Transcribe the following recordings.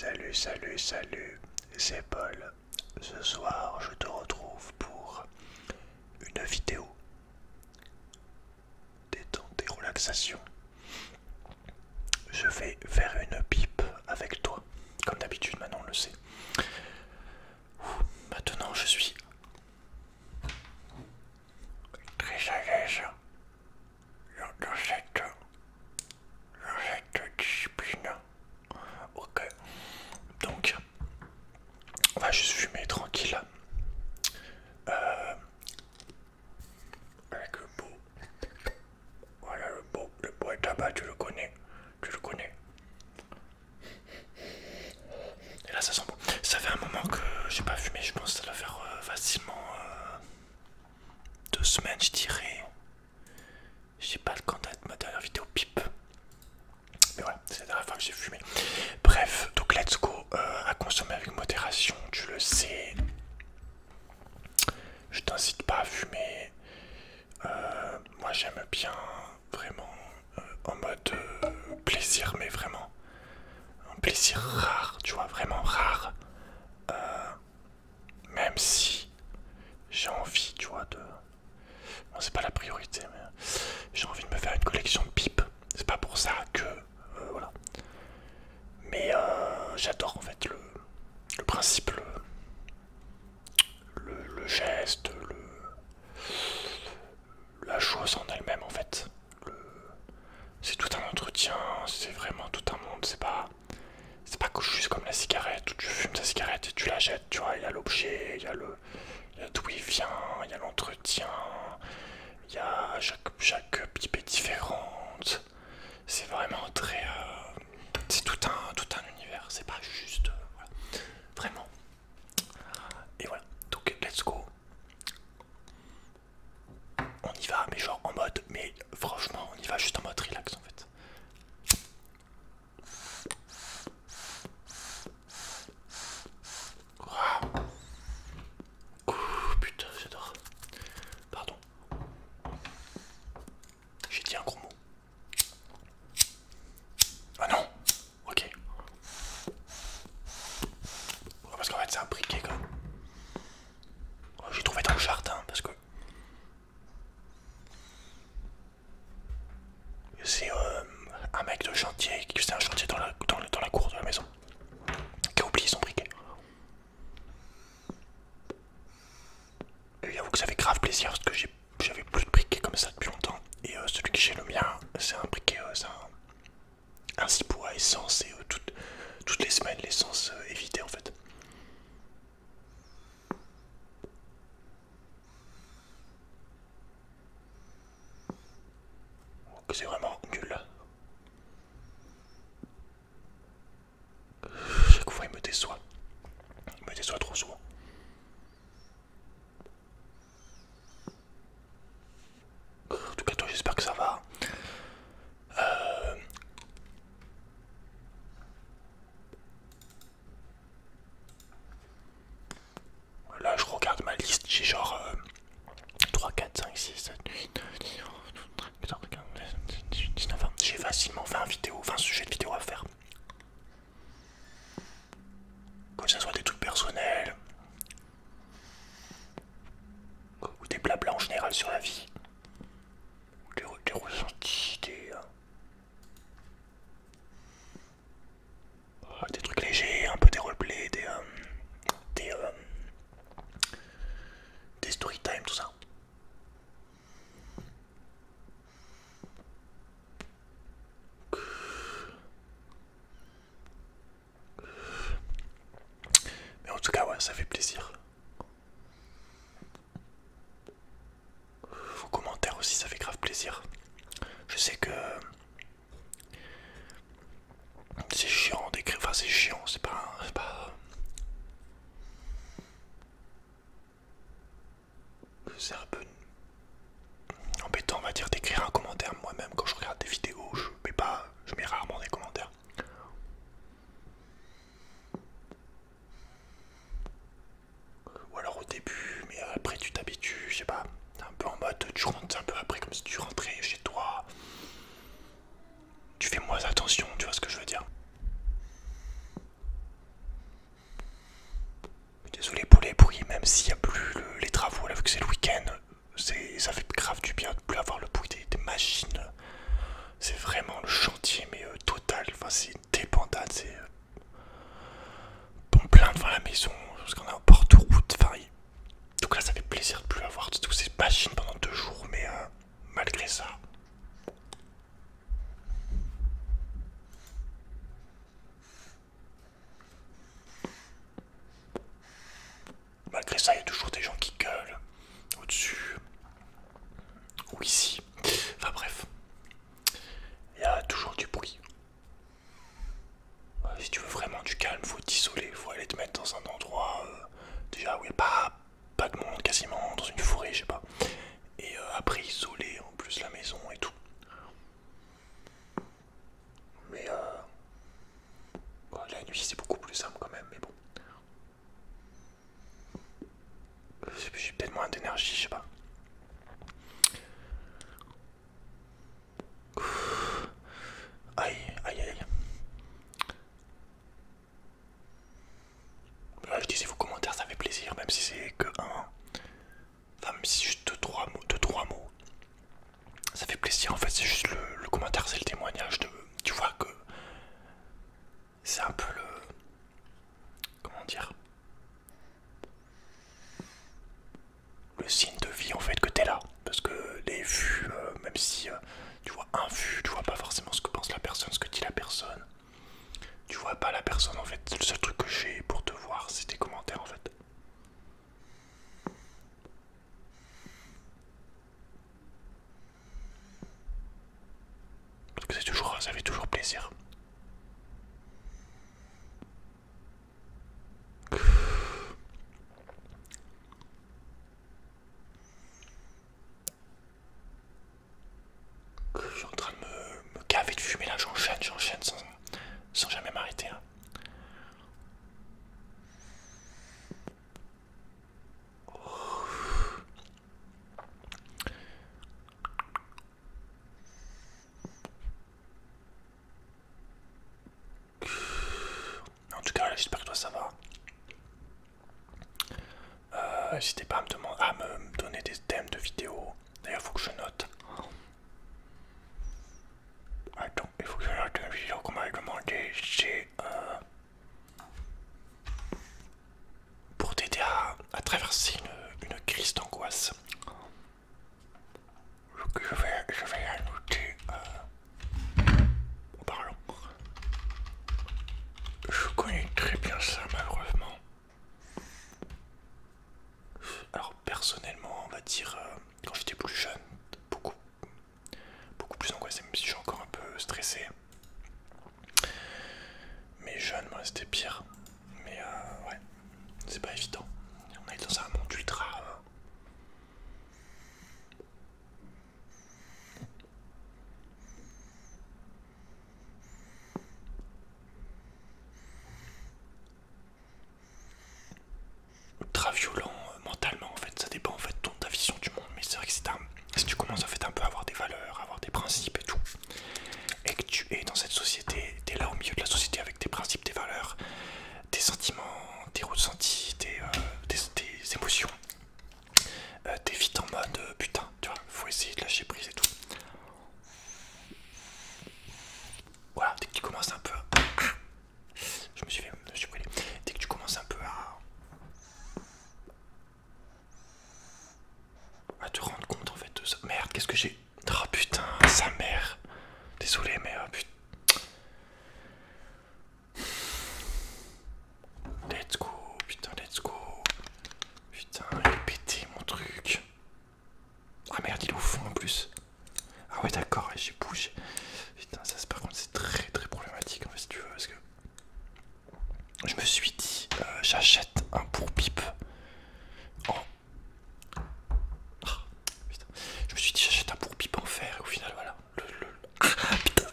Salut, c'est Paul. Ce soir, je te retrouve pour une vidéo détente et relaxation. Je vais faire une pipe avec toi, comme d'habitude, maintenant on le sait. Maintenant, je suis très à l'aise dans cette discipline. Ok, donc on va juste fumer tranquille. Avec le pot. Voilà le pot à tabac, tu le connais. Et là ça sent bon. Ça fait un moment que j'ai pas fumé, je pense que ça doit faire facilement 2 semaines, je dirais. Je sais pas quand date ma dernière vidéo pipe. Mais voilà, c'est la dernière fois que j'ai fumé. Bref, donc let's go, à consommer avec modération, tu le sais. Je t'incite pas à fumer. Moi j'aime bien vraiment en mode plaisir, mais vraiment un plaisir rare, tu vois, vraiment rare. Même si j'ai envie, tu vois, de... Bon, c'est pas la priorité, mais j'ai envie de me faire une collection de pipes. C'est pas pour ça que... voilà. Mais j'adore en fait le principe, le geste, la chose en elle-même en fait. C'est tout un entretien, c'est vraiment tout un monde, c'est pas juste comme la cigarette où tu fumes ta cigarette et tu la jettes, tu vois, il y a l'objet, il y a d'où il vient, il y a l'entretien, il y a chaque pipe est différente. C'est vraiment très... c'est tout un univers, c'est pas juste... voilà. Vraiment. Et voilà, donc let's go. On y va, mais genre en mode... Mais franchement, on y va juste en mode relax en fait. Waouh. Ouh, putain, j'adore. Pardon. J'ai dit un gros mot. Ah non. Ok. Parce qu'en fait c'est un briquet quand même. J'ai trouvé dans le jardin parce que c'est un mec de chantier qui faisait un chantier dans la cour de la maison qui a oublié son briquet. Et j'avoue que ça fait grave plaisir parce que j'avais plus de briquets comme ça depuis longtemps. Et celui que j'ai le mien, c'est un briquet, c'est un zippo à essence et toutes les semaines l'essence est vidée en fait. Donc c'est vraiment nul. Chaque fois il me déçoit. Il me déçoit trop souvent. En tout cas toi j'espère que ça va. Là je regarde ma liste, j'ai genre 3, 4, 5, 6, 7, 8, 9, 10, 11, 12, 13, 14, 15, 16, 17, 18, 19, 20. J'ai facilement 20 sujets de vidéo à faire. Que ça soit des trucs personnels ou des blabla en général sur la vie. Des ressentis, des trucs légers, un peu des roleplays, des, euh, des story time, tout ça. Mais en tout cas, ouais, ça fait plaisir. Vos commentaires aussi, ça fait grave plaisir. Je sais que c'est chiant d'écrire, enfin c'est chiant, c'est pas... C'est un peu embêtant, on va dire, d'écrire un commentaire moi-même quand je regarde des vidéos. Je mets rarement des commentaires. Ou alors au début, mais après tu t'habitues, je sais pas. T'es un peu en mode, tu rentres un peu après comme si tu rentrais chez toi. Tu fais moins attention, tu vois ce que je veux dire. même s'il n'y a plus les travaux, là, vu que c'est le week-end, ça fait grave du bien de plus avoir le bruit des machines. C'est vraiment le chantier, mais total. Enfin, c'est une débandade. C'est bon, plein devant la maison, parce qu'on a un porte-route. Enfin, donc là, ça fait plaisir de plus avoir toutes ces machines pendant 2 jours, mais malgré ça. Malgré ça, il y a toujours des gens qui gueulent au-dessus ou ici. Enfin bref, il y a toujours du bruit. Si tu veux vraiment du calme, faut t'isoler, faut aller te mettre dans un endroit déjà où il n'y a pas de monde quasiment, dans une forêt, je sais pas. Et après isoler en plus la maison et tout. Mais la nuit c'est beaucoup plus simple quand même, mais bon. J'ai peut-être moins d'énergie, je sais pas. Aïe, aïe, aïe. Là, je disais vos commentaires, ça fait plaisir, même si c'est que un. Enfin, même si c'est juste deux, trois mots. Ça fait plaisir, en fait, c'est juste le commentaire, c'est le témoignage de. Tu vois que. C'est un peu le. Comment dire? Le signe de vie, en fait, que t'es là. Parce que les vues, même si tu vois un vu, tu vois pas forcément ce que pense la personne, ce que dit la personne. Tu vois pas la personne, en fait. Le seul truc que j'ai pour te voir, c'est tes commentaires, en fait. Parce que c'est toujours, ça fait toujours plaisir. Je suis en train de me gaver de fumer là, j'enchaîne sans jamais m'arrêter. Hein. En tout cas, j'espère que toi ça va. N'hésitez pas à me donner des thèmes de vidéos. D'ailleurs, faut que je note. Attends, il faut que je note une vidéo qu'on m'avait demandé. C'est pour t'aider à traverser une crise d'angoisse. Je vais la noter en parlant. Je connais très bien ça, malheureusement. Alors personnellement, on va dire, quand j'étais plus jeune, beaucoup plus angoissé, même si je suis encore un peu stressé. Mais jeune, moi c'était pire. Mais ouais, c'est pas évident. On est dans un monde ultra. Ultra violent mentalement en fait, ça dépend en fait de ta vision du monde, mais c'est vrai que si tu commences en fait un peu à avoir des valeurs, à avoir des principes et tout, et que tu es dans cette société, t'es là au milieu de la société avec tes principes, tes valeurs, tes sentiments, tes ressentis, tes émotions, t'es vite en mode putain, tu vois, faut essayer de lâcher prise et tout. Voilà, dès que tu commences un peu à... Je me suis brûlé. Dès que tu commences un peu à te rendre compte en fait de ça. Merde, qu'est-ce que j'ai... Oh putain, sa mère. Désolé, mais putain. Let's go, putain, let's go. Putain, il est pété mon truc. Ah merde, il est au fond en plus. Ah ouais, d'accord, j'ai bougé. Putain, ça par contre c'est très très problématique en fait si tu veux, parce que je me suis dit j'achète un pour-pipe en... Oh, putain. Je me suis dit j'achète un pour-pipe en fer et au final voilà. Ah putain.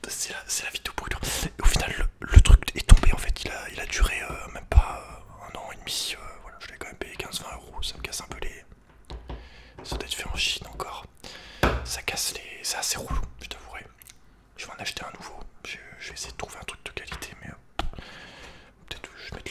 C'est la vidéo brûlante. Et au final le truc est tombé en fait, il a duré même pas 1 an et demi. Voilà, je l'ai quand même payé 15-20 €, ça me casse un peu les... Ça doit être fait en Chine encore. Ça casse les... C'est assez relou, je t'avouerai. Je vais en acheter un nouveau. Je vais essayer de trouver un truc de qualité, mais peut-être que je vais mettre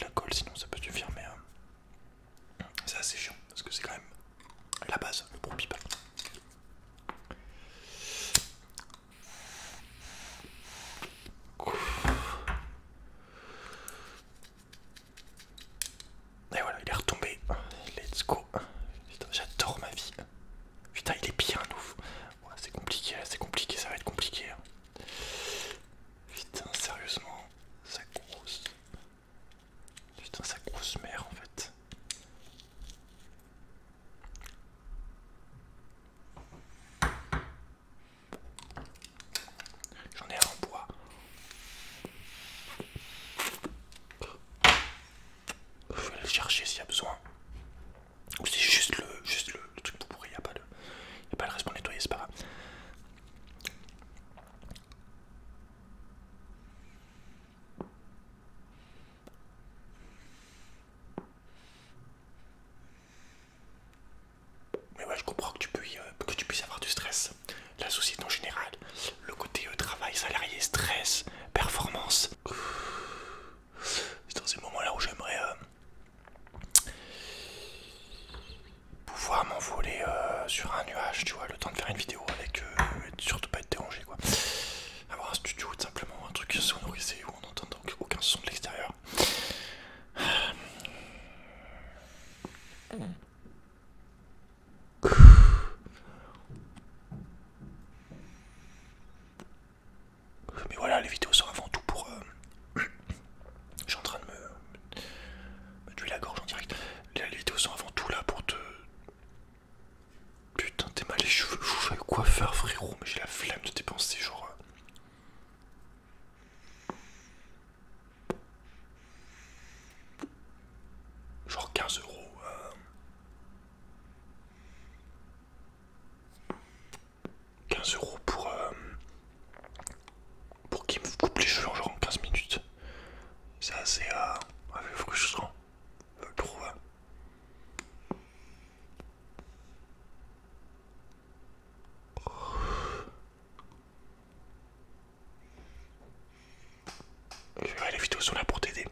vidéos sont là pour t'aider.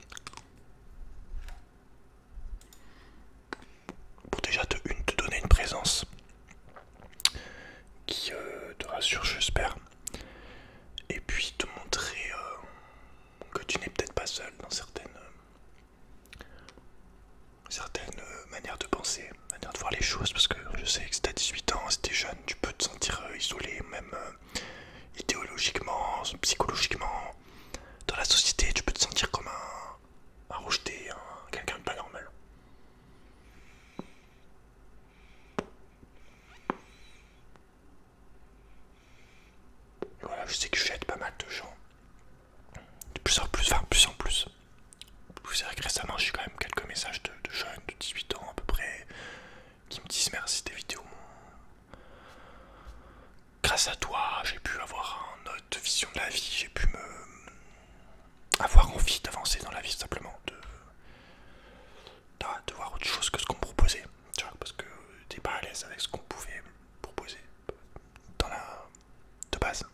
Pour déjà te donner une présence qui te rassure, j'espère. Et puis te montrer que tu n'es peut-être pas seul dans certaines manières de penser, manières de voir les choses, parce que je sais que si t'as 18 ans, si t'es jeune, tu peux te sentir isolé, même idéologiquement, psychologiquement, dans la société, tu peux te sentir comme un rejeté, quelqu'un de pas normal. Et voilà, je sais que j'aide pas mal de gens, de plus en plus, enfin plus en plus. Vous savez que récemment j'ai quand même quelques messages de jeunes de 18 ans à peu près qui me disent merci, tes vidéos. Grâce à toi, j'ai pu avoir une autre vision de la vie, j'ai pu avoir envie d'avancer dans la vie simplement, de voir autre chose que ce qu'on me proposait. Tu vois, parce que t'es pas à l'aise avec ce qu'on pouvait me proposer dans de base.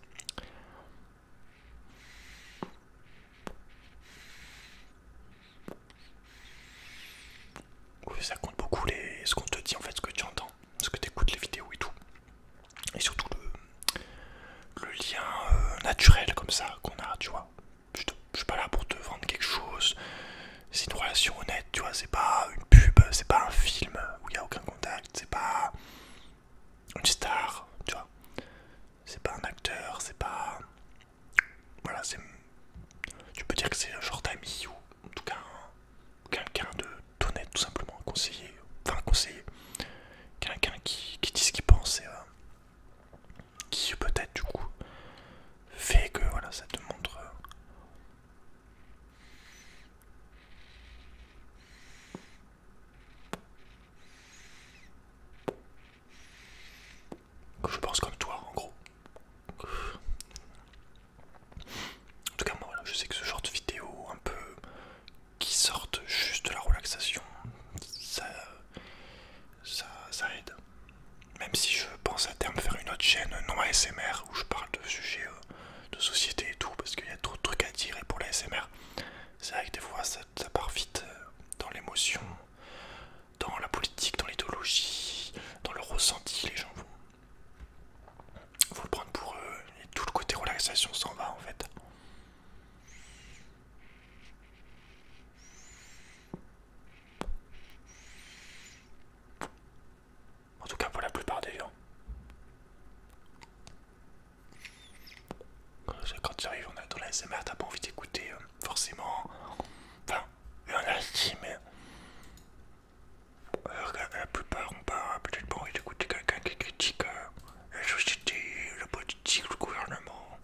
Oui, ça compte beaucoup ce qu'on te dit en fait, ce que tu entends, ce que tu écoutes les vidéos et tout. Et surtout le lien naturel comme ça qu'on a, tu vois. Je suis pas là pour te vendre quelque chose. C'est une relation honnête, tu vois. C'est pas une pub, c'est pas un film où il n'y a aucun contact, c'est pas une star, tu vois. C'est pas un acteur, c'est pas. Voilà, c'est. Tu peux dire que c'est un genre d'ami ou en tout cas quelqu'un d'honnête, tout simplement, un conseiller. Enfin, un conseiller. Quelqu'un qui dit ce qu'il pense et qui peut-être du coup fait que voilà, ça te montre. Que je pense comme toi, en gros. En tout cas, moi, voilà, je sais que ce genre de vidéo un peu qui sortent juste de la relaxation, ça aide. Même si je pense à terme faire une autre chaîne non ASMR où je parle de sujets de société et tout, parce qu'il y a trop de trucs à dire et pour la ASMR, c'est vrai que des fois ça part vite dans l'émotion, dans la politique, dans l'idéologie, dans le ressenti, les gens vont le prendre pour eux et tout le côté relaxation s'en va en fait. En tout cas pour la plupart des gens. Quand tu arrives dans la SMR, t'as pas envie d'écouter forcément. Enfin, il y en a qui, mais la plupart ont pas peut-être pas envie d'écouter quelqu'un qui critique la société, la politique, le gouvernement.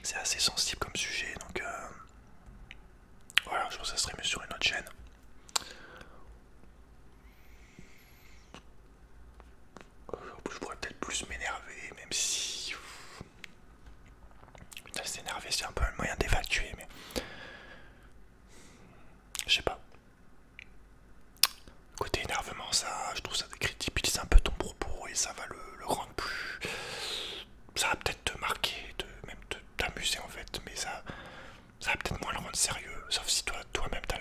C'est assez sensible comme sujet, donc voilà, je pense que ça serait mieux sur une autre chaîne. Je pourrais peut-être plus m'énerver, même si. Putain, s'énerver, c'est un peu un moyen d'évacuer, mais. Je sais pas. Côté énervement, ça, je trouve ça décrédibilise un peu ton propos et ça va le rendre plus. Ça va peut-être te marquer, même t'amuser en fait, mais ça va peut-être moins le rendre sérieux. Sauf si toi-même t'as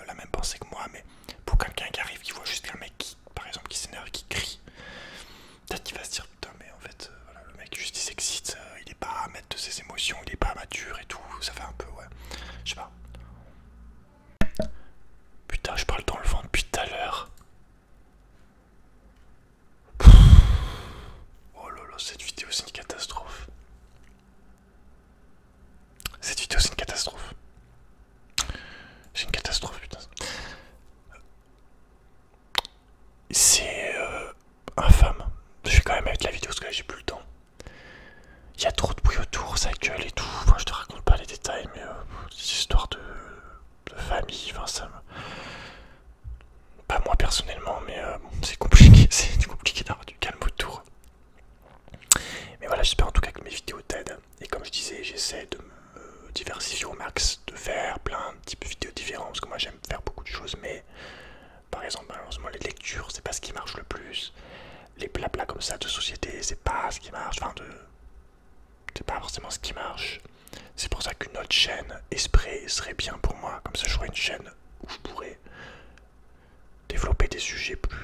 la même pensée que moi, mais pour quelqu'un qui arrive, qui voit juste un mec qui, par exemple, qui s'énerve, qui crie, peut-être qu'il va se dire putain, mais en fait, voilà, le mec juste il s'excite, il est pas à mettre de ses émotions, il est pas mature et tout, ça fait un peu, ouais, je sais pas. Putain, je parle dans le vent depuis tout à l'heure. Oh là là, cette vidéo c'est une catastrophe. Cette vidéo c'est une catastrophe. C'est une catastrophe, putain. C'est infâme. Je vais quand même mettre la vidéo parce que là j'ai plus le temps. Il y a trop de bruit autour, ça gueule et tout. Enfin, je te raconte pas les détails, mais des histoires de famille, enfin ça me. Pas moi personnellement, mais bon, c'est compliqué, c'est compliqué d'avoir du calme autour. Mais voilà, j'espère en tout cas que mes vidéos t'aident. Et comme je disais, j'essaie de me diversifier au max, de faire plein de types de vidéos différents, parce que moi j'aime faire beaucoup de choses, mais par exemple, malheureusement, les lectures, c'est pas ce qui marche le plus. Les blabla comme ça de société, c'est pas ce qui marche, enfin c'est pas forcément ce qui marche. C'est pour ça qu'une autre chaîne Esprit serait bien pour moi. Comme ça, j'aurais une chaîne où je pourrais développer des sujets plus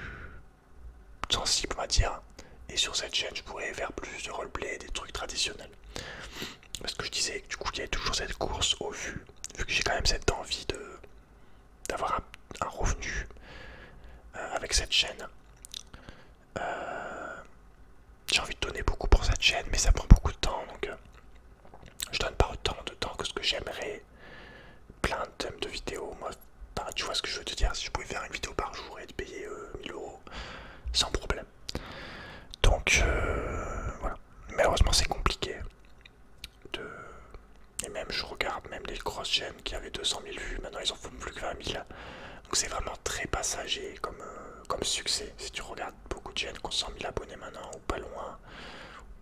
sensibles, on va dire. Et sur cette chaîne, je pourrais faire plus de roleplay, des trucs traditionnels. Parce que je disais que du coup, il y avait toujours cette course au vu que j'ai quand même cette envie d'avoir un revenu avec cette chaîne. J'ai envie de donner beaucoup pour cette chaîne, mais ça prend beaucoup de temps, donc je donne pas autant de temps que ce que j'aimerais. Plein de thèmes de vidéos, moi, bah, tu vois ce que je veux te dire, si je pouvais faire une vidéo par jour et te payer 1000 euros, sans problème. Donc voilà, malheureusement c'est compliqué. Et même je regarde même les grosses chaînes qui avaient 200 000 vues, maintenant ils en font plus que 20 000. Donc c'est vraiment très passager comme succès. Si tu regardes beaucoup de chaînes qui ont 100 000 abonnés maintenant, ou pas loin,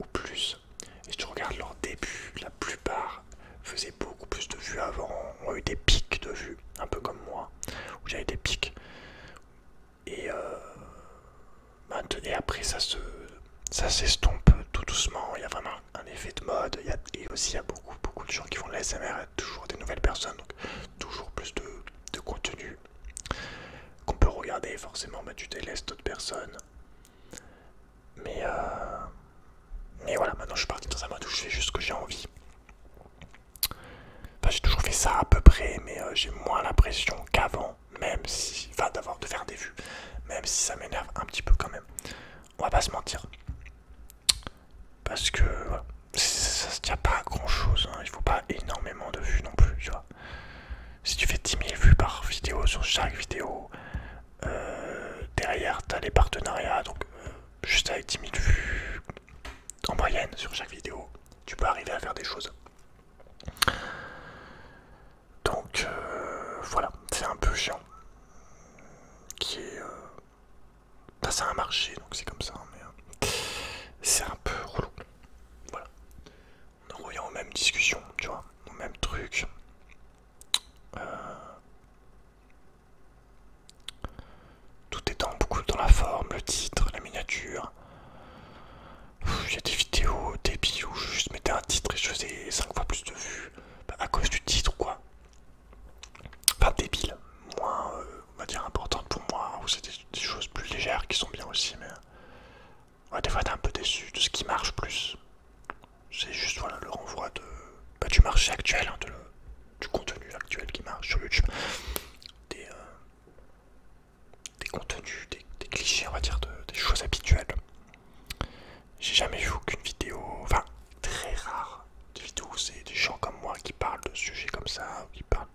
ou plus, et si tu regardes leur début, la plupart faisaient beaucoup plus de vues avant, ont eu des pics de vues, un peu comme moi, où j'avais des pics. Et, et après ça s'estompe tout doucement, il y a vraiment un effet de mode, et aussi il y a beaucoup de gens qui font de l'ASMR, toujours des nouvelles personnes, donc toujours plus de contenu qu'on peut regarder, forcément bah, tu délaisses d'autres personnes. Mais voilà, maintenant je suis parti dans un mode où je fais juste ce que j'ai envie. Enfin, j'ai toujours fait ça à peu près, mais j'ai moins l'impression qu'avant, même si, enfin de faire des vues, même si ça m'énerve un petit peu quand même. On va pas se mentir. Parce que voilà, ça se tient pas à grand chose, hein. Il faut pas énormément de vues non plus, tu vois. Si tu fais 10 000 vues par vidéo sur chaque vidéo, derrière t'as les partenariats, donc juste avec 10 000 vues en moyenne sur chaque vidéo, tu peux arriver à faire des choses. Donc voilà, c'est un peu chiant. Qui est. Bah, c'est un marché, donc c'est comme ça, mais c'est un peu relou. Voilà. On revient aux mêmes discussions, tu vois, aux mêmes trucs. Tout est beaucoup dans la forme, le titre, la miniature. Il y a des vidéos débiles où je juste mettais un titre et je faisais 5 fois plus de vues bah, à cause du titre ou quoi. Enfin débile, moins on va dire importante pour moi, ou c'est des choses plus légères qui sont bien aussi, mais ouais, des fois t'es un peu déçu de ce qui marche plus. C'est juste voilà, le renvoi du marché actuel, hein, du contenu actuel qui marche sur YouTube. Des contenus, des clichés, on va dire, des choses habituelles. J'ai jamais vu aucune vidéo, enfin très rare, des vidéos où c'est des gens comme moi qui parlent de sujets comme ça, ou qui parlent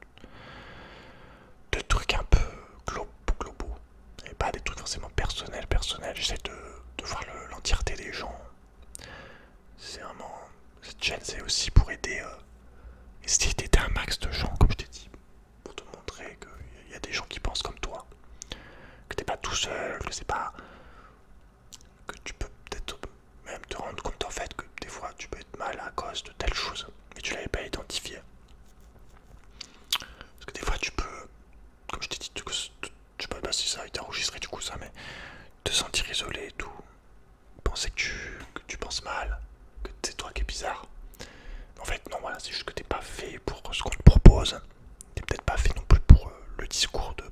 de trucs un peu globaux, et pas des trucs forcément personnels. J'essaie de voir l'entièreté des gens. C'est vraiment, cette chaîne c'est aussi pour essayer d'aider un max de gens, comme je t'ai dit, pour te montrer qu'il y a des gens qui pensent comme toi, que t'es pas tout seul, que c'est pas, que tu peux peut-être même te rendre compte en fait que des fois tu peux être mal à cause de telle chose, mais tu l'avais pas identifié. Parce que des fois tu peux, comme je t'ai dit, je sais pas si ça a été enregistré du coup ça, mais te sentir isolé et tout, penser que tu penses mal, que c'est toi qui es bizarre. En fait non, voilà, c'est juste que t'es pas fait pour ce qu'on te propose, t'es peut-être pas fait non plus pour le discours de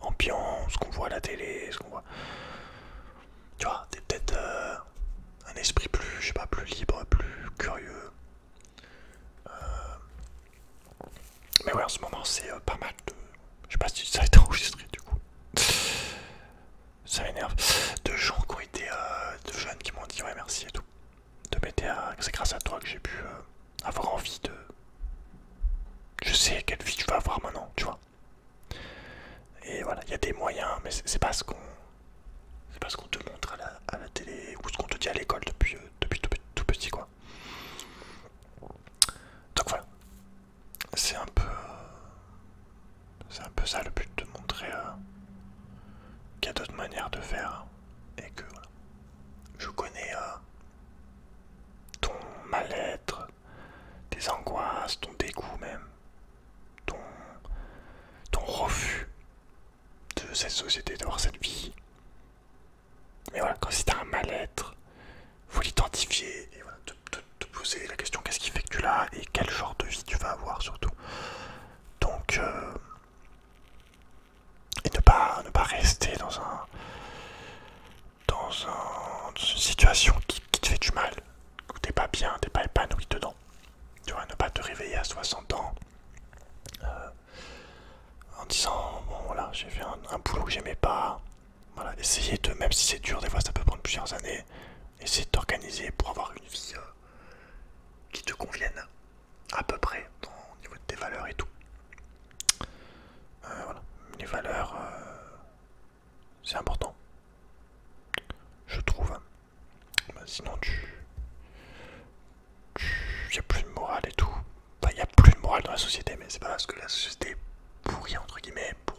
ambiance, ce qu'on voit à la télé, ce qu'on voit. Tu vois, t'es peut-être un esprit plus, je sais pas, plus libre, plus curieux. Mais ouais, en ce moment c'est pas mal de. Je sais pas si ça a été enregistré du coup. Ça m'énerve. De gens qui ont été. De jeunes qui m'ont dit ouais merci et tout. De m'aider c'est grâce à toi que j'ai pu avoir envie de. Je sais quelle vie tu vas avoir maintenant, tu vois. Et voilà, il y a des moyens, mais c'est pas ce qu'on. C'est pas ce qu'on te montre à la télé ou ce qu'on te dit à l'école depuis tout petit quoi. Donc voilà. C'est un peu. C'est un peu ça le but, de montrer qu'il y a d'autres manières de faire. Et que voilà. Je connais ton mal-être, tes angoisses, ton dégoût même, ton, ton refus de cette société, d'avoir cette vie. Mais voilà, quand si t'as un mal-être, faut l'identifier et voilà, te poser la question objectif-là et quel genre de vie tu vas avoir surtout. Donc, et ne pas rester dans une situation qui te fait du mal, où t'es pas bien, t'es pas épanoui dedans. Tu vois, ne pas te réveiller à 60 ans en disant bon voilà, j'ai fait un boulot que j'aimais pas. Voilà, essayer de, même si c'est dur, des fois ça peut prendre plusieurs années, essayer de t'organiser pour avoir une vie qui te convienne à peu près au niveau de tes valeurs et tout. Voilà, les valeurs, c'est important, je trouve. Bah, sinon y a plus de morale et tout. Enfin, il y a plus de morale dans la société, mais c'est pas parce que la société est pourrie entre guillemets pour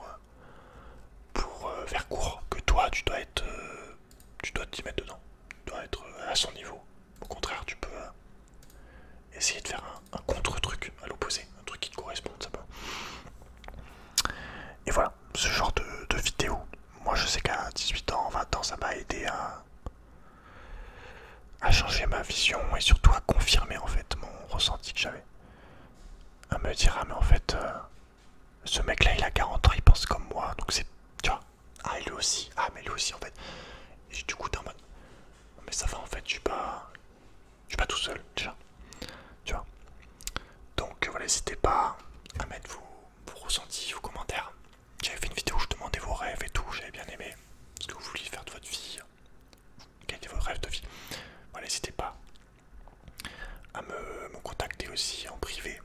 faire court que toi tu dois être, tu dois t'y mettre dedans. Tu dois être à son niveau. Au contraire, tu peux essayer de faire un contre-truc à l'opposé, un truc qui te correspond, ça peut. Et voilà, ce genre de vidéo, moi je sais qu'à 18 ans, 20 ans, ça m'a aidé à changer ma vision et surtout à confirmer en fait mon ressenti que j'avais. À me dire, ah mais en fait, ce mec là il a 40 ans, il pense comme moi, donc c'est, tu vois, ah lui aussi, ah mais lui aussi en fait. Et du coup t'es en mode, mais ça va en fait, je suis pas tout seul déjà, tu vois. Donc voilà, n'hésitez pas à mettre vos ressentis, vos commentaires. J'avais fait une vidéo où je demandais vos rêves et tout, j'avais bien aimé. Ce que vous vouliez faire de votre vie, quels étaient vos rêves de vie. Voilà, n'hésitez pas à me contacter aussi en privé.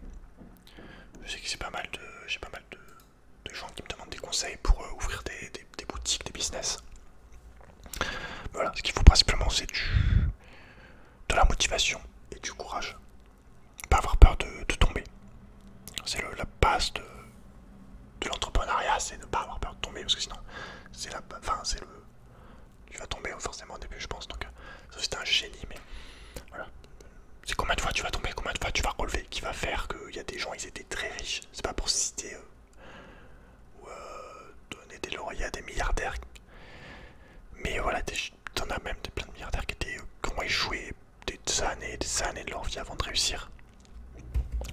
Je sais que j'ai pas mal de gens qui me demandent des conseils pour ouvrir des boutiques, des business. Voilà, ce qu'il faut principalement c'est de la motivation et du courage. Pas avoir peur de tomber. C'est la base de l'entrepreneuriat, c'est ne pas avoir peur de tomber parce que sinon c'est tu vas tomber forcément au début je pense, donc ça c'est un génie, mais voilà. C'est combien de fois tu vas tomber, combien de fois tu vas relever qui va faire qu'il y a des gens ils étaient très riches. C'est pas pour citer ou donner des lauriers à des milliardaires, mais voilà, t'en as même plein de milliardaires qui ont échoué des années et des années de leur vie avant de réussir.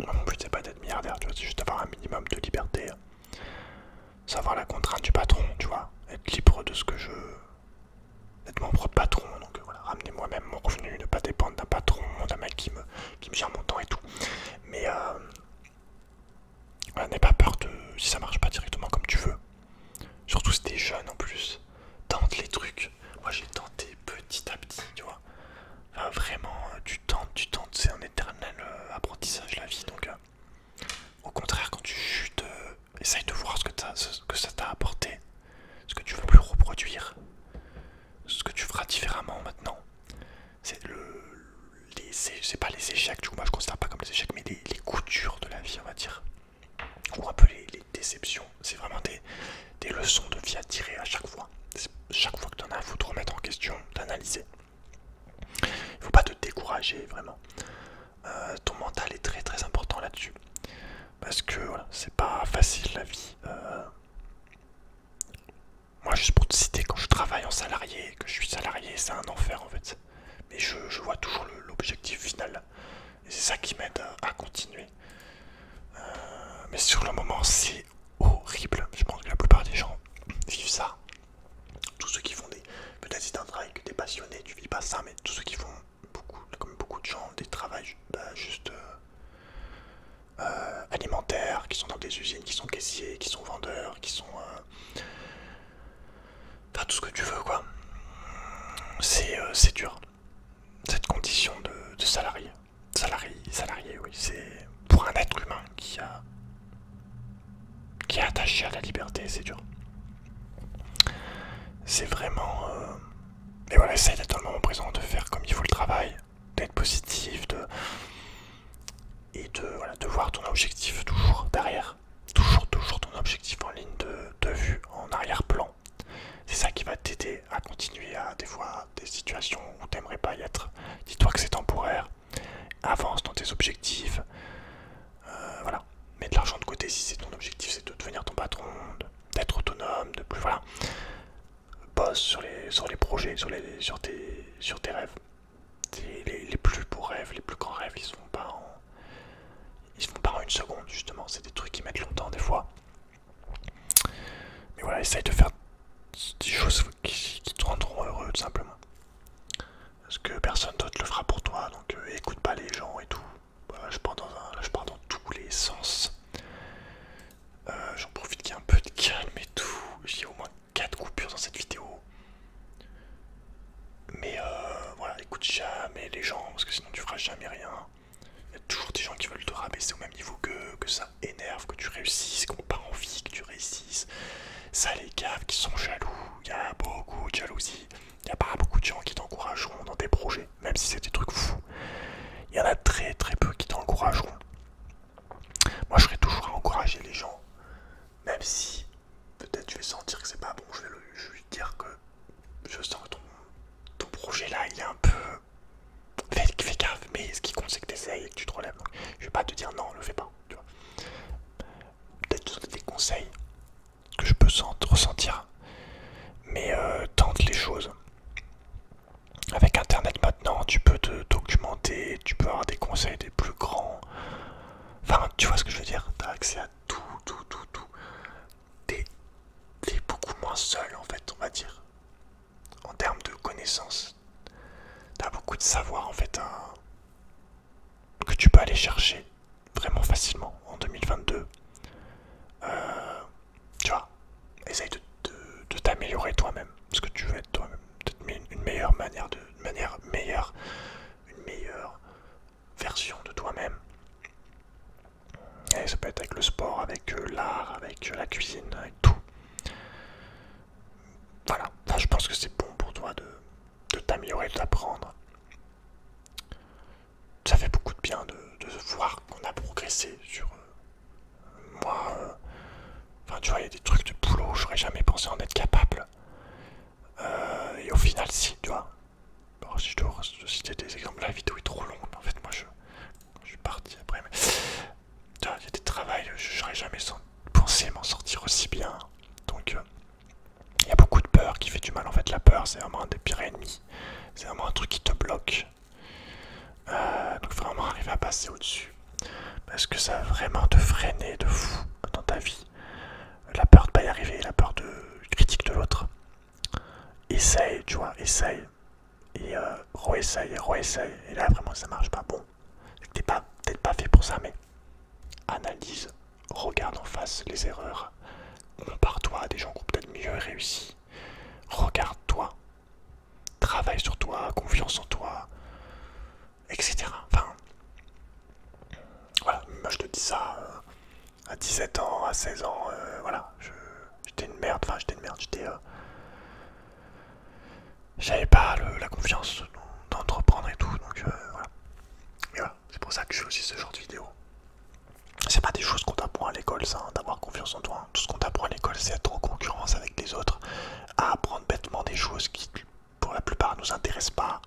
Moi, mon but c'est pas d'être milliardaire, tu vois, c'est juste d'avoir un minimum de liberté, savoir la contrainte du patron, tu vois, être libre de ce que je veux, être mon propre patron, donc voilà, ramener moi-même mon revenu, ne pas dépendre d'un patron, d'un mec qui me gère mon temps et tout. Mais voilà, n'aie pas peur si ça marche pas directement comme tu veux. Surtout si t'es jeune en plus, tente les trucs. Moi j'ai tenté petit à petit, tu vois. Enfin, vraiment, tu tentes, c'est un éternel apprentissage la vie. Donc au contraire, quand tu chutes, essaye de voir ce que ça t'a apporté, ce que tu veux plus reproduire, ce que tu feras différemment maintenant. C'est c'est pas les échecs, du coup moi je considère pas comme les échecs, mais les coups durs de la vie, on va dire, ou un peu les déceptions. C'est vraiment des leçons de vie à tirer à chaque fois. Chaque fois que tu en as, il faut te remettre en question, t'analyser. Il faut pas te décourager, vraiment. Ton mental est très très important là-dessus. Parce que voilà, c'est pas facile la vie. Moi, juste pour te citer, quand je travaille en salarié, que je suis salarié, c'est un enfer en fait. Mais je vois toujours l'objectif final. Et c'est ça qui m'aide à continuer. Mais sur le moment, c'est horrible. Je pense que la plupart des gens vivent ça. Tous ceux qui font peut-être c'est un travail que t'es passionné, tu vis pas ça, mais tous ceux qui font comme beaucoup de gens, des travails juste alimentaires, qui sont dans des usines, qui sont caissiers, qui sont vendeurs, qui sont enfin, tout ce que tu veux quoi. C'est dur. Cette condition de salarié. Salarié, oui, c'est pour un être humain qui est attaché à la liberté, c'est dur. C'est vraiment... Mais voilà, essaye d'être dans le moment présent, de faire comme il faut le travail, d'être positif, voilà, de voir ton objectif toujours derrière. Toujours ton objectif en ligne de vue, en arrière-plan. C'est ça qui va t'aider à continuer à des fois des situations où t'aimerais pas y être. Dis-toi que c'est temporaire. Avance dans tes objectifs. Voilà. Mets de l'argent de côté si c'est ton objectif, c'est de devenir ton patron, d'être autonome, de plus voilà. Bosse sur les projets, sur tes rêves. Les plus beaux rêves, les plus grands rêves, ils se font pas les sens. J'en profite qu'il y ait un peu de calme et tout. J'ai au moins 4 coupures dans cette vidéo. Mais voilà, écoute jamais les gens, parce que sinon tu feras jamais rien. Il y a toujours des gens qui veulent te rabaisser au même niveau que ça énerve, que tu réussisses, qui n'ont pas envie que tu réussisses. Ça les gave, qui sont jaloux. Il y a beaucoup de jalousie. Il n'y a pas beaucoup de gens qui t'encourageront dans tes projets, même si c'est des trucs fous. Il y en a très peu qui t'encourageront. Moi je serai toujours à encourager les gens, même si peut-être je vais sentir que c'est pas bon, je vais lui dire que je sens que ton projet là il est un peu... Fais gaffe, mais ce qui compte c'est que tu essayes et que tu te relèves. Donc, je vais pas te dire non, le fais pas. Tu vois. Peut-être te donner des conseils que je peux ressentir, mais tente les choses. Avec internet maintenant, tu peux te documenter, tu peux avoir des conseils des plus grands. Enfin, tu vois ce que je veux dire? T'as accès à tout. T'es beaucoup moins seul en fait, on va dire. En termes de connaissances. T'as beaucoup de savoir en fait que tu peux aller chercher vraiment facilement en 2022. Tu vois, essaye de t'améliorer toi-même. Parce que tu veux être toi-même. Peut-être une meilleure une meilleure version de toi-même. Et ça peut être avec le sport, avec l'art, avec la cuisine, avec tout. Voilà, enfin, je pense que c'est bon pour toi de t'améliorer, de t'apprendre. Ça fait beaucoup de bien de voir qu'on a progressé sur moi. Enfin, tu vois, il y a des trucs de boulot, j'aurais jamais pensé en être capable. Et au final, si, tu vois. Alors, si je dois citer des exemples, la vidéo est trop longue. En fait, moi, je suis parti après. Mais tu vois, il y a des travails, j'aurais jamais pensé m'en sortir aussi bien. Donc, il y a beaucoup de peur qui fait du mal. En fait, la peur, c'est vraiment un des pires ennemis. C'est vraiment un truc qui te bloque. Donc, vraiment arriver à passer au-dessus. Parce que ça va vraiment te freiner de fou dans ta vie. La peur de pas y arriver, la peur de critique de l'autre. Essaye, tu vois, essaye. Et re-essaye, et là vraiment ça marche pas. Bon, t'es peut-être pas fait pour ça, mais analyse, regarde en face les erreurs, compare-toi à des gens qui ont peut-être mieux réussi, regarde-toi, travaille sur toi, confiance en toi, etc. Enfin, voilà, moi je te dis ça à 17 ans, à 16 ans, voilà, j'étais une merde, j'avais pas la confiance d'entreprendre et tout, donc voilà. Mais voilà, c'est pour ça que je fais aussi ce genre de vidéo. C'est pas des choses qu'on t'apprend à l'école, ça, hein, d'avoir confiance en toi. Tout ce qu'on t'apprend à l'école, c'est être en concurrence avec les autres, à apprendre bêtement des choses qui, pour la plupart, nous intéressent pas,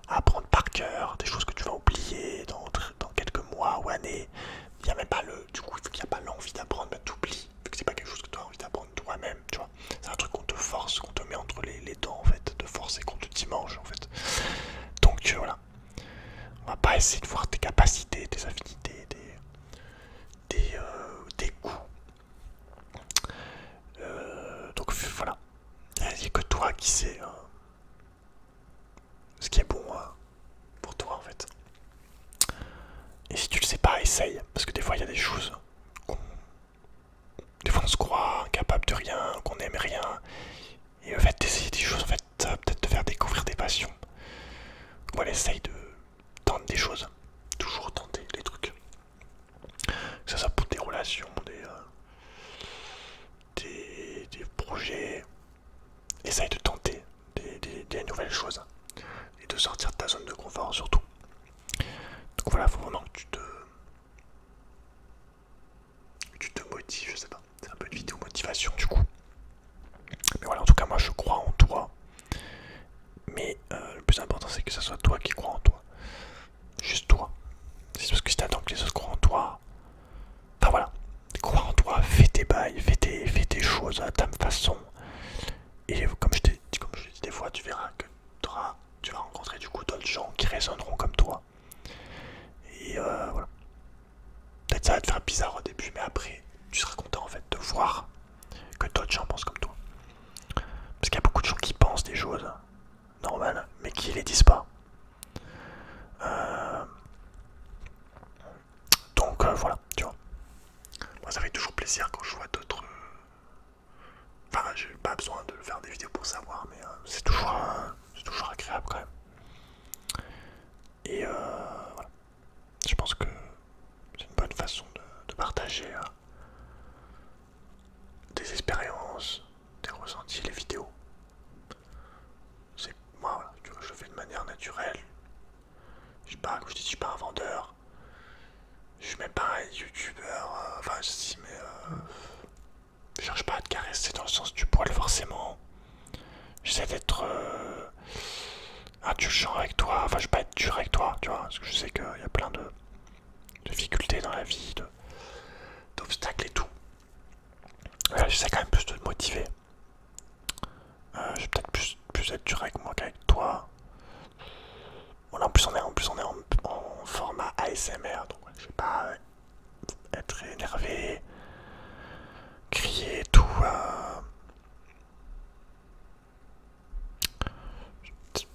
à apprendre par cœur, des choses que tu vas oublier dans quelques mois ou années. Il n'y a même pas du coup, il n'y a pas l'envie d'apprendre, bah t'oublies, vu que c'est pas quelque chose que tu as envie d'apprendre toi-même, tu vois. C'est un truc qu'on te force, qu'on te met entre les dents, en fait, de force et qu'on te dimanche, en fait. Donc voilà, on va pas essayer de voir tes capacités, tes affinités, des goûts. Donc voilà, il n'y a que toi qui sais ce qui est bon pour toi en fait. Et si tu le sais pas, essaye, parce que des fois il y a des choses des fois on se croit incapable de rien, qu'on aime rien. Et en fait d'essayer des choses, en fait, ça va peut-être te faire découvrir des passions. Voilà, essaye de tenter des choses. Toujours tenter les trucs. Que ça soit pour des relations, des projets. Essaye de tenter des nouvelles choses. Et de sortir de ta zone de confort surtout. Donc voilà, faut vraiment que tu te motives, je sais pas. C'est un peu une vidéo motivation du coup. Mais voilà, en tout cas moi je crois en toi. Mais le plus important c'est que ce soit toi qui crois en toi. Juste toi. C'est parce que si t'attends que les autres croient en toi. Enfin voilà. Crois en toi, fais tes bails, fais tes choses à ta façon. Et comme je t'ai dit, des fois tu verras que tu vas rencontrer du coup d'autres gens qui résonneront comme toi. Et voilà. Peut-être ça va te faire bizarre au début, mais après tu seras content en fait de voir que d'autres gens pensent comme toi. Parce qu'il y a beaucoup de gens qui pensent des choses normales, mais qui les disent pas. Donc voilà, tu vois. plaisir quand je vois d'autres. Enfin, j'ai pas besoin de faire des vidéos pour savoir, mais c'est toujours agréable quand même. Et voilà. Je pense que c'est une bonne façon de partager des expériences, des ressentis, les vidéos. C'est moi, voilà, tu vois, je le fais de manière naturelle. Je suis pas, comme je dis, je suis pas un vendeur. Je suis même pas un youtubeur. Enfin, si, mais je cherche pas à te caresser dans le sens du poil forcément. J'essaie d'être indulgent avec toi. Enfin, je vais pas être dur avec toi, tu vois, parce que je sais qu'il y a plein de difficultés dans la vie, d'obstacles et tout. J'essaie quand même plus de te motiver. Je vais peut-être plus être dur avec moi qu'avec toi. Voilà, en plus on est en format ASMR, donc je vais pas être énervé, crier et tout. Voilà,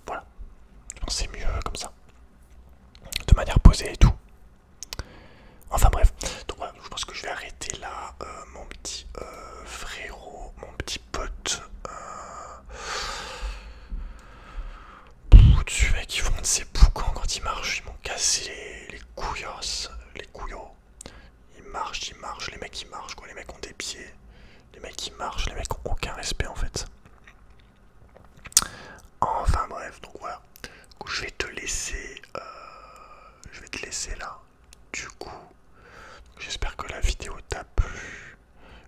je pense que c'est mieux comme ça, de manière posée et tout. Enfin bref, donc voilà, je pense que je vais arrêter là, mon petit frérot, mon petit pote. Tu mec, ils font de ces boucans quand ils marchent, ils m'ont cassé les couillos, les couillots. Ils marchent, les mecs ils marchent quoi, les mecs ont des pieds, les mecs ils marchent, les mecs ont aucun respect en fait. Enfin bref, donc voilà, je vais te laisser, là. Du coup, j'espère que la vidéo t'a plu,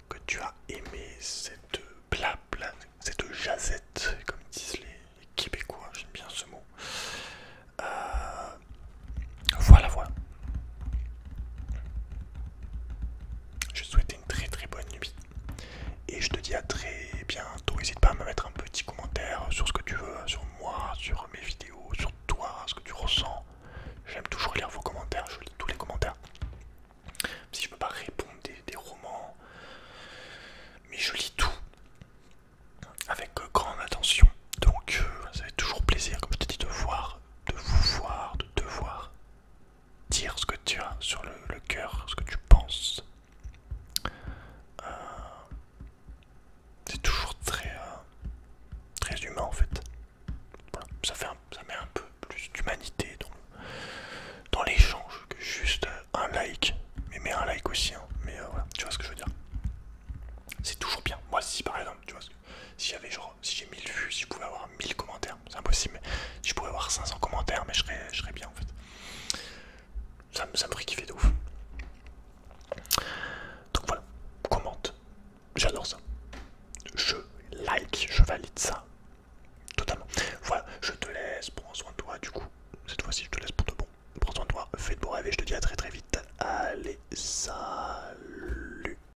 que tu as aimé cette blabla, cette jazette, comme disent les Québécois, j'aime bien ce mot. Voilà. Je te souhaite une très très bonne nuit. Et je te dis à très bientôt. N'hésite pas à me mettre un petit commentaire sur ce que tu veux, sur moi, sur mes vidéos, sur toi, ce que tu ressens. J'aime toujours lire vos commentaires, je lis tous les commentaires. Si je peux pas répondre des romans, mais je lis tout avec grande attention. Donc ça fait toujours plaisir, comme je te dis, de vous voir, de te voir dire ce que tu as sur le cœur, ce que tu penses. C'est toujours très humain en fait. Voilà. Ça met un peu plus d'humanité dans l'échange que juste un like. Mais un like aussi, hein. Mais voilà, tu vois ce que je veux dire. C'est toujours bien. Moi si par exemple, tu vois, si j'ai 1000 vues, si je pouvais avoir 1000 commentaires, c'est impossible, mais si je pouvais avoir 500 commentaires, mais je serais bien en fait. Ça me ferait kiffer de ouf. Donc voilà, commente. J'adore ça. Je like, je valide ça. Totalement. Voilà, je te laisse, prends soin de toi du coup. Cette fois-ci, je te laisse pour de bon. Prends soin de toi, fais de beaux rêves et je te dis à très très vite. Allez, ça.